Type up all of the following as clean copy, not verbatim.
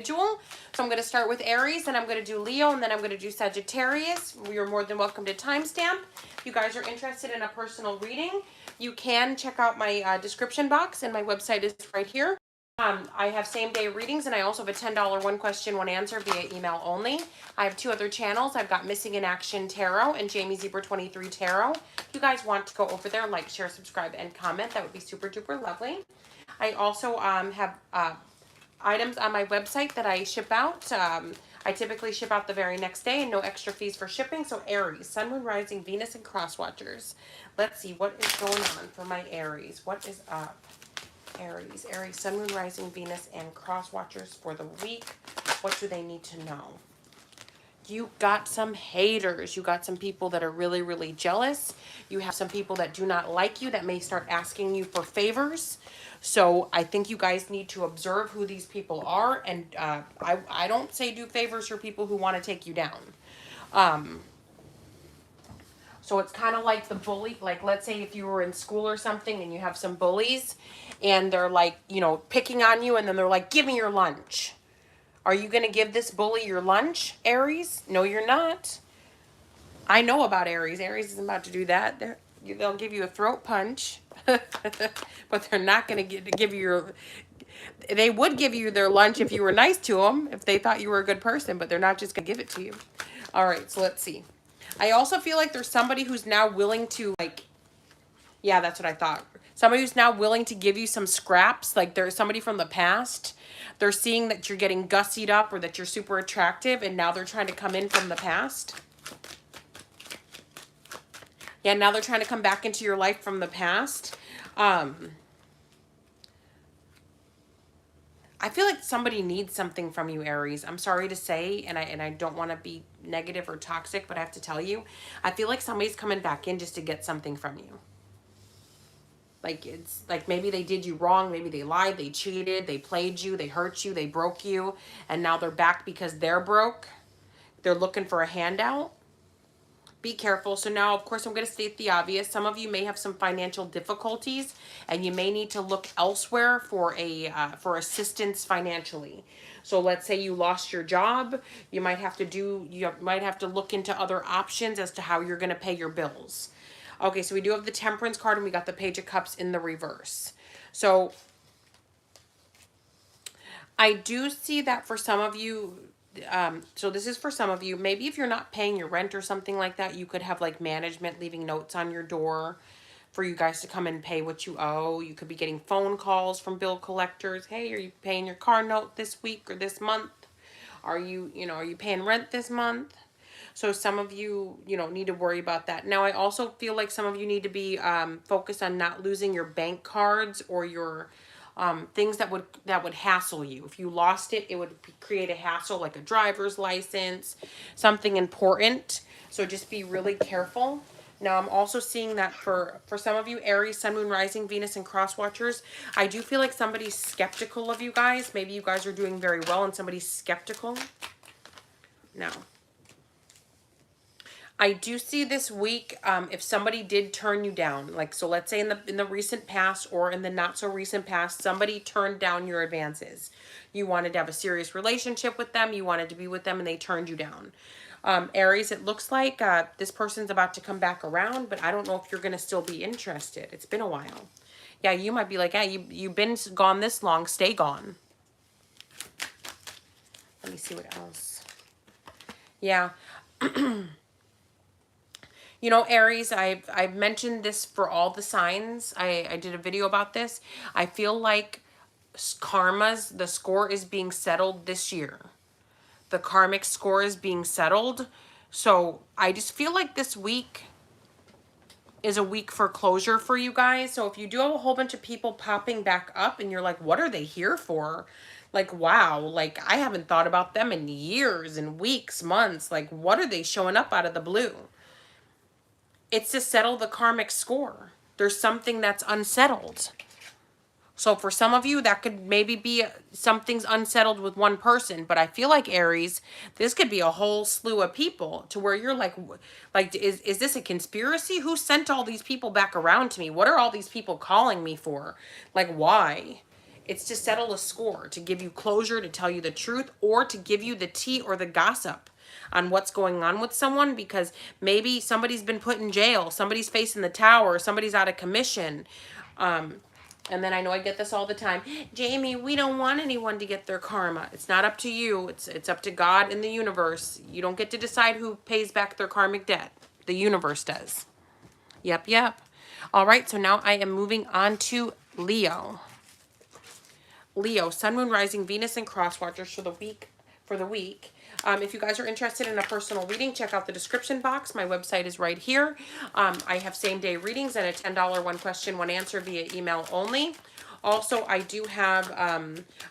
individual. So I'm going to start with Aries, and I'm going to do Leo, and then I'm going to do Sagittarius. You're more than welcome to timestamp. If you guys are interested in a personal reading, you can check out my description box, and my website is right here. I have same-day readings, and I also have a $10 one question, one answer via email only. I have two other channels. I've got Missing in Action Tarot and Jamie Zebra 23 Tarot. If you guys want to go over there, like, share, subscribe, and comment, that would be super duper lovely. I also have items on my website that I ship out. I typically ship out the very next day and no extra fees for shipping. So Aries, Sun, Moon, Rising, Venus, and Cross Watchers. Let's see what is going on for my Aries. What is up? Aries, Sun, Moon, Rising, Venus, and Cross Watchers for the week. What do they need to know? You got some haters. You got some people that are really, really jealous. You have some people that do not like you that may start asking you for favors. So I think you guys need to observe who these people are. And I don't say do favors for people who want to take you down. So it's kind of like the bully. Like, let's say if you were in school or something and you have some bullies and they're like, you know, picking on you, and then they're like, give me your lunch. Are you going to give this bully your lunch, Aries? No, you're not. I know about Aries. Aries isn't about to do that. They'll give you a throat punch, but they're not going to give you your... They would give you their lunch if you were nice to them, if they thought you were a good person, but they're not just going to give it to you. All right, so let's see. I also feel like there's somebody who's now willing to, like... Yeah, that's what I thought. Somebody who's now willing to give you some scraps. Like, there's somebody from the past. They're seeing that you're getting gussied up or that you're super attractive, and now they're trying to come in from the past. Yeah, now they're trying to come back into your life from the past. I feel like somebody needs something from you, Aries. I'm sorry to say, and I don't want to be negative or toxic, but I have to tell you, I feel like somebody's coming back in just to get something from you. Like, it's like maybe they did you wrong, maybe they lied, they cheated, they played you, they hurt you, they broke you, and now they're back because they're broke. They're looking for a handout. Be careful. So now, of course, I'm going to state the obvious. Some of you may have some financial difficulties, and you may need to look elsewhere for for assistance financially. So let's say you lost your job. You might have to look into other options as to how you're going to pay your bills. Okay, so we do have the Temperance card, and we got the Page of Cups in the reverse. So I do see that for some of you, so this is for some of you, maybe if you're not paying your rent or something like that, you could have like management leaving notes on your door for you guys to come and pay what you owe. You could be getting phone calls from bill collectors. Hey, are you paying your car note this week or this month? Are you paying rent this month? So some of you, need to worry about that. Now, I also feel like some of you need to be focused on not losing your bank cards or your things that would hassle you. If you lost it, it would create a hassle, like a driver's license, something important. So just be really careful. Now, I'm also seeing that for some of you, Aries, Sun, Moon, Rising, Venus, and Cross Watchers, I do feel like somebody's skeptical of you guys. Maybe you guys are doing very well and somebody's skeptical. Now, I do see this week, if somebody did turn you down, like, so let's say in the recent past or in the not so recent past, somebody turned down your advances. You wanted to have a serious relationship with them. You wanted to be with them and they turned you down. Aries, it looks like this person's about to come back around, but I don't know if you're going to still be interested. It's been a while. Yeah, you might be like, hey, you've been gone this long. Stay gone. Let me see what else. Yeah. Aries, I've mentioned this for all the signs. I did a video about this. I feel like the score is being settled this year. The karmic score is being settled. So I just feel like this week is a week for closure for you guys. So if you do have a whole bunch of people popping back up and you're like, what are they here for? Like, wow, like I haven't thought about them in years and weeks, months. Like, what are they showing up out of the blue? It's to settle the karmic score. There's something that's unsettled. So for some of you, that could maybe be something's unsettled with one person. But I feel like, Aries, this could be a whole slew of people to where you're like is this a conspiracy? Who sent all these people back around to me? What are all these people calling me for? Like, why? It's to settle a score, to give you closure, to tell you the truth, or to give you the tea or the gossip on what's going on with someone, because maybe somebody's been put in jail, somebody's facing the tower, somebody's out of commission. And then I know I get this all the time. Jamie, we don't want anyone to get their karma. It's not up to you. It's up to God and the universe. You don't get to decide who pays back their karmic debt. The universe does. Yep, yep. All right, so now I am moving on to Leo. Leo, Sun, Moon, Rising, Venus, and Cross Watchers for the week. If you guys are interested in a personal reading, check out the description box. My website is right here. I have same-day readings and a $10 one question, one answer via email only. Also, I do have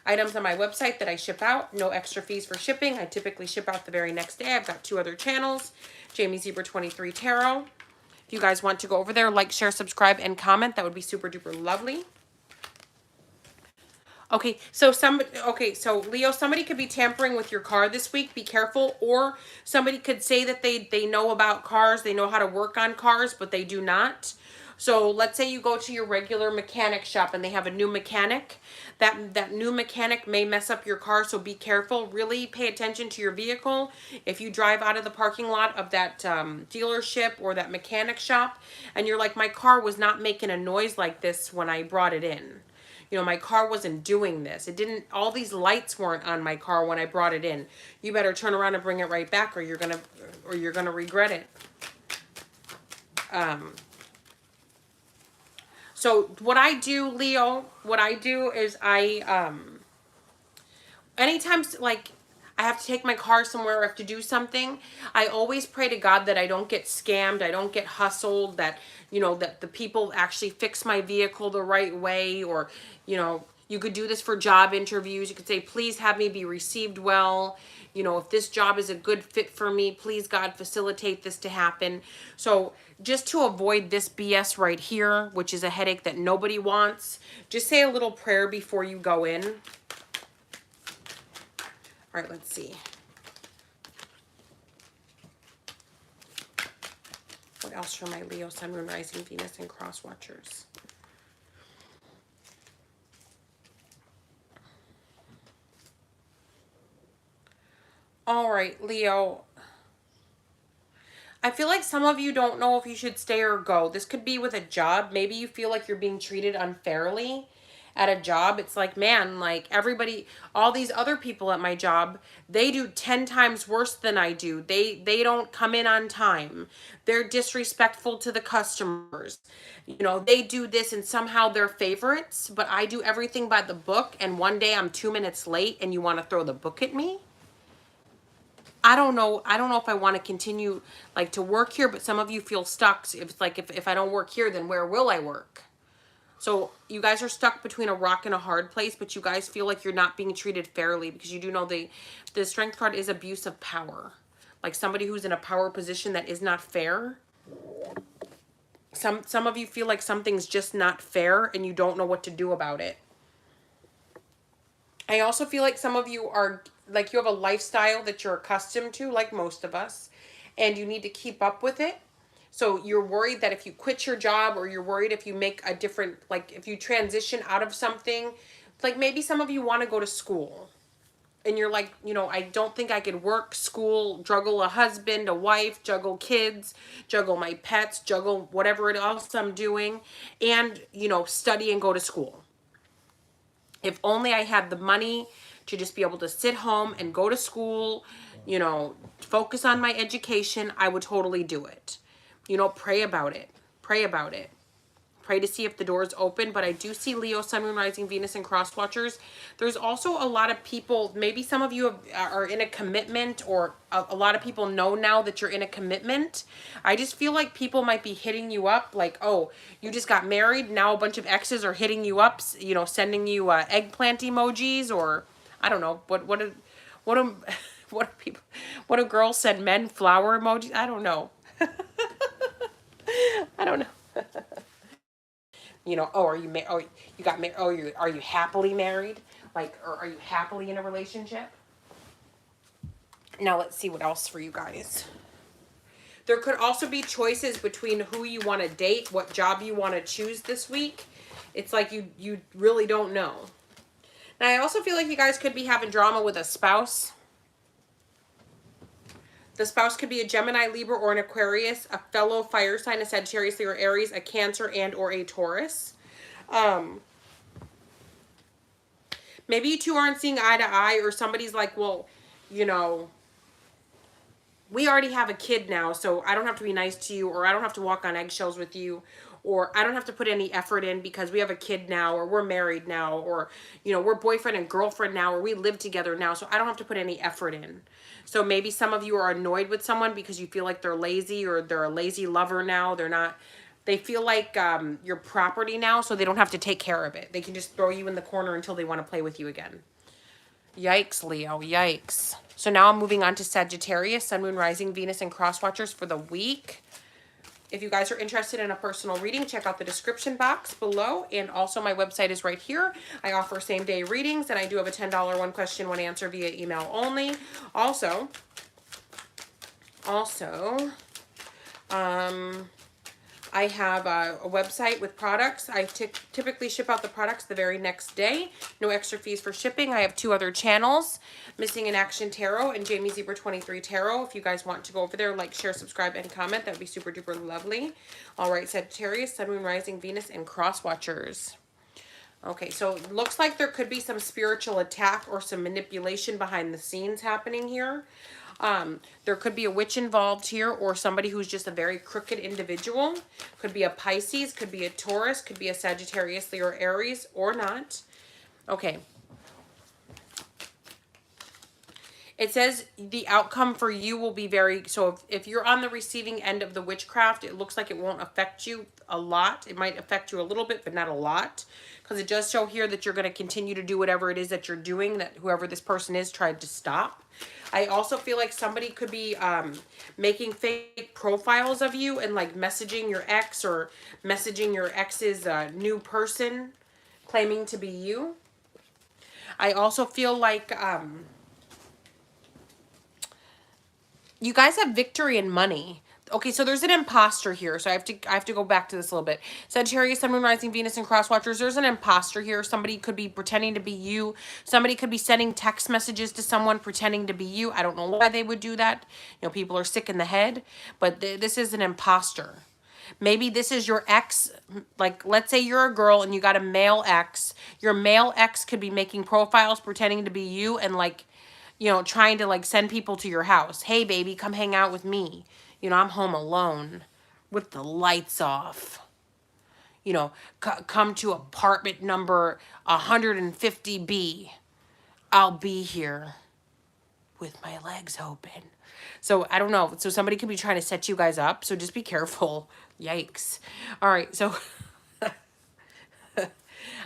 items on my website that I ship out. No extra fees for shipping. I typically ship out the very next day. I've got 2 other channels, Jamie Zebra 23 Tarot. If you guys want to go over there, like, share, subscribe, and comment, that would be super duper lovely. Okay, so Leo, somebody could be tampering with your car this week. Be careful. Or somebody could say that they know about cars, they know how to work on cars, but they do not. So let's say you go to your regular mechanic shop and they have a new mechanic. That new mechanic may mess up your car, so be careful. Really pay attention to your vehicle. If you drive out of the parking lot of that dealership or that mechanic shop and you're like, my car was not making a noise like this when I brought it in. You know, my car wasn't doing this. It didn't, all these lights weren't on my car when I brought it in. You better turn around and bring it right back, or you're gonna regret it. So what I do, Leo, is anytime, like, I have to take my car somewhere, I have to do something, I always pray to God that I don't get scammed, I don't get hustled, that, you know, that the people actually fix my vehicle the right way. Or, you know, you could do this for job interviews. You could say, please have me be received well. You know, if this job is a good fit for me, please, God, facilitate this to happen. So just to avoid this BS right here, which is a headache that nobody wants, just say a little prayer before you go in. All right, let's see. What else for my Leo, Sun, Moon, Rising, Venus, and Cross Watchers? All right, Leo. I feel like some of you don't know if you should stay or go. This could be with a job. Maybe you feel like you're being treated unfairly at a job. It's like, man, like everybody, all these other people at my job, they do 10 times worse than I do. They don't come in on time. They're disrespectful to the customers. You know, they do this and somehow they're favorites, but I do everything by the book, and one day I'm 2 minutes late and you want to throw the book at me? I don't know if I want to continue like to work here, but some of you feel stuck. If it's like, if I don't work here, then where will I work? So you guys are stuck between a rock and a hard place, but you guys feel like you're not being treated fairly, because you do know the Strength card is abuse of power. Like somebody who's in a power position that is not fair. Some of you feel like something's just not fair and you don't know what to do about it. I also feel like some of you are like, you have a lifestyle that you're accustomed to, like most of us, and you need to keep up with it. So you're worried that if you quit your job, or you're worried if you make a different, like if you transition out of something, like maybe some of you want to go to school and you're like, you know, I don't think I could work, school, juggle a husband, a wife, juggle kids, juggle my pets, juggle whatever else I'm doing, and, you know, study and go to school. If only I had the money to just be able to sit home and go to school, you know, focus on my education, I would totally do it. You know, pray about it. Pray about it. Pray to see if the doors open. But I do see Leo, Sun, Moon, Rising, Venus, and Cross Watchers. There's also a lot of people, maybe some of you are in a commitment, or a lot of people know now that you're in a commitment. I just feel like people might be hitting you up like, oh, you just got married, now a bunch of exes are hitting you up, you know, sending you eggplant emojis, or I don't know, what do girls send men, flower emojis? I don't know. I don't know. You know, oh, are you oh, you got married? Oh, are you happily married? Like, or are you happily in a relationship? Now let's see what else for you guys. There could also be choices between who you want to date, what job you want to choose this week. It's like you really don't know. And I also feel like you guys could be having drama with a spouse. The spouse could be a Gemini, Libra, or an Aquarius, a fellow fire sign, a Sagittarius, Leo, or Aries, a Cancer, and or a Taurus. Maybe you two aren't seeing eye to eye, or somebody's like, well, you know, we already have a kid now, so I don't have to be nice to you, or I don't have to walk on eggshells with you, or I don't have to put any effort in because we have a kid now, or we're married now, or, you know, we're boyfriend and girlfriend now, or we live together now, so I don't have to put any effort in. So maybe some of you are annoyed with someone because you feel like they're lazy, or they're a lazy lover now. They're not, they feel like you're property now, so they don't have to take care of it. They can just throw you in the corner until they want to play with you again. Yikes, Leo, yikes. So now I'm moving on to Sagittarius, Sun, Moon, Rising, Venus, and Cross Watchers for the week. If you guys are interested in a personal reading, check out the description box below. And also my website is right here. I offer same-day readings, and I do have a $10 one question, one answer via email only. Also, I have a website with products. I typically ship out the products the very next day. No extra fees for shipping. I have 2 other channels, Missing in Action Tarot and Jamie Zebra 23 Tarot. If you guys want to go over there, like, share, subscribe, and comment, that would be super duper lovely. All right, Sagittarius, Sun, Moon, Rising, Venus, and Cross Watchers. Okay, so it looks like there could be some spiritual attack or some manipulation behind the scenes happening here. There could be a witch involved here, or somebody who's just a very crooked individual. Could be a Pisces, could be a Taurus, could be a Sagittarius, Leo, or Aries, or not. Okay. It says the outcome for you will be very, so if you're on the receiving end of the witchcraft, it looks like it won't affect you a lot. It might affect you a little bit, but not a lot. Because it does show here that you're going to continue to do whatever it is that you're doing, that whoever this person is tried to stop. I also feel like somebody could be making fake profiles of you and like messaging your ex, or messaging your ex's new person claiming to be you. I also feel like you guys have victory and money. Okay, so there's an imposter here. So I have to go back to this a little bit. Sagittarius, Sun, Moon, Rising, Venus, and Cross Watchers. There's an imposter here. Somebody could be pretending to be you. Somebody could be sending text messages to someone pretending to be you. I don't know why they would do that. You know, people are sick in the head. But this is an imposter. Maybe this is your ex. Like, let's say you're a girl and you got a male ex. Your male ex could be making profiles pretending to be you, and like, you know, trying to like send people to your house. Hey, baby, come hang out with me. You know, I'm home alone with the lights off. You know, come to apartment number 150B. I'll be here with my legs open. So, I don't know. So, somebody could be trying to set you guys up. So, just be careful. Yikes. All right. So,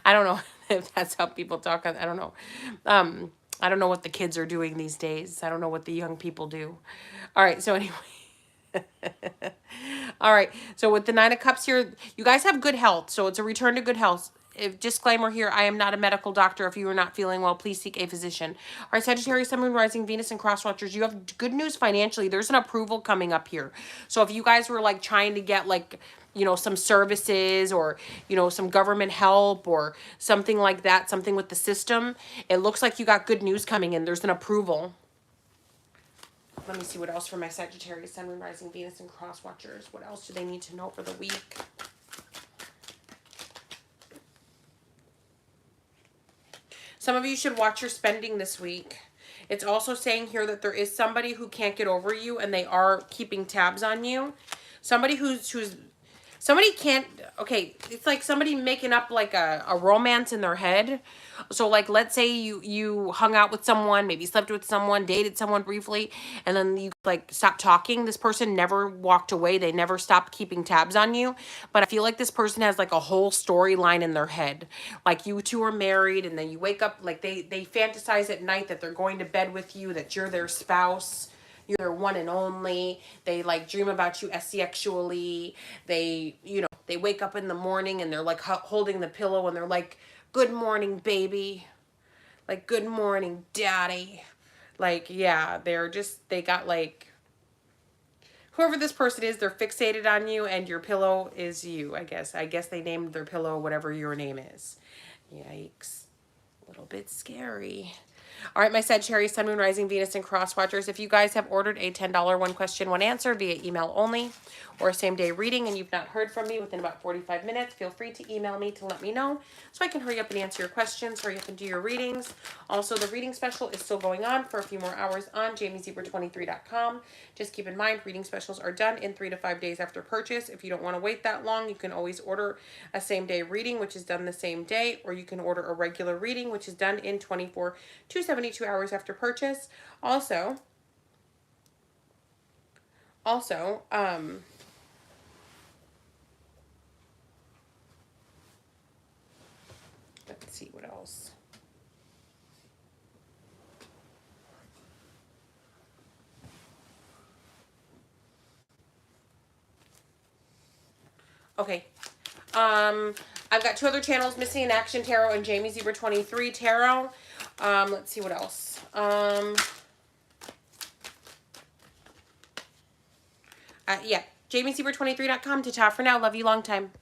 I don't know if that's how people talk. I don't know. I don't know what the kids are doing these days. I don't know what the young people do. All right. So, anyway. All right, so with the 9 of Cups here, you guys have good health, so it's a return to good health. Disclaimer here, I am not a medical doctor. If you are not feeling well, please seek a physician. All right, Sagittarius, Sun, Moon, Rising, Venus, and Cross Watchers, you have good news financially. There's an approval coming up here. So if you guys were like trying to get like, you know, some services, or, you know, some government help or something like that, something with the system, it looks like you got good news coming in. There's an approval. Let me see what else for my Sagittarius, Sun, Moon, Rising, Venus, and Cross Watchers. What else do they need to know for the week? Some of you should watch your spending this week. It's also saying here that there is somebody who can't get over you, and they are keeping tabs on you. Somebody somebody can't, okay, it's like somebody making up like a romance in their head. So like, let's say you hung out with someone, maybe slept with someone, dated someone briefly, and then you like stopped talking. This person never walked away. They never stopped keeping tabs on you. But I feel like this person has like a whole storyline in their head. Like you two are married, and then you wake up, like they fantasize at night that they're going to bed with you, that you're their spouse. You're their one and only. They like dream about you sexually. They, you know, they wake up in the morning and they're like holding the pillow, and they're like, good morning, baby. Like, good morning, daddy. Like, yeah, they got like, whoever this person is, they're fixated on you, and your pillow is you, I guess. I guess they named their pillow whatever your name is. Yikes. A little bit scary. All right, my Sagittarius, Sun, Moon, Rising, Venus, and Cross Watchers. If you guys have ordered a $10 one question, one answer via email only or same day reading and you've not heard from me within about 45 minutes, feel free to email me to let me know so I can hurry up and answer your questions, hurry up and do your readings. Also, the reading special is still going on for a few more hours on jamiezebra23.com. Just keep in mind, reading specials are done in 3 to 5 days after purchase. If you don't want to wait that long, you can always order a same day reading, which is done the same day, or you can order a regular reading, which is done in 24 to 72 hours after purchase. Also, let's see what else. Okay. I've got 2 other channels, Missing in Action Tarot and Jamie Zebra 23 Tarot. Let's see what else. Yeah, jamiezebra23.com. Ta-ta for now. Love you long time.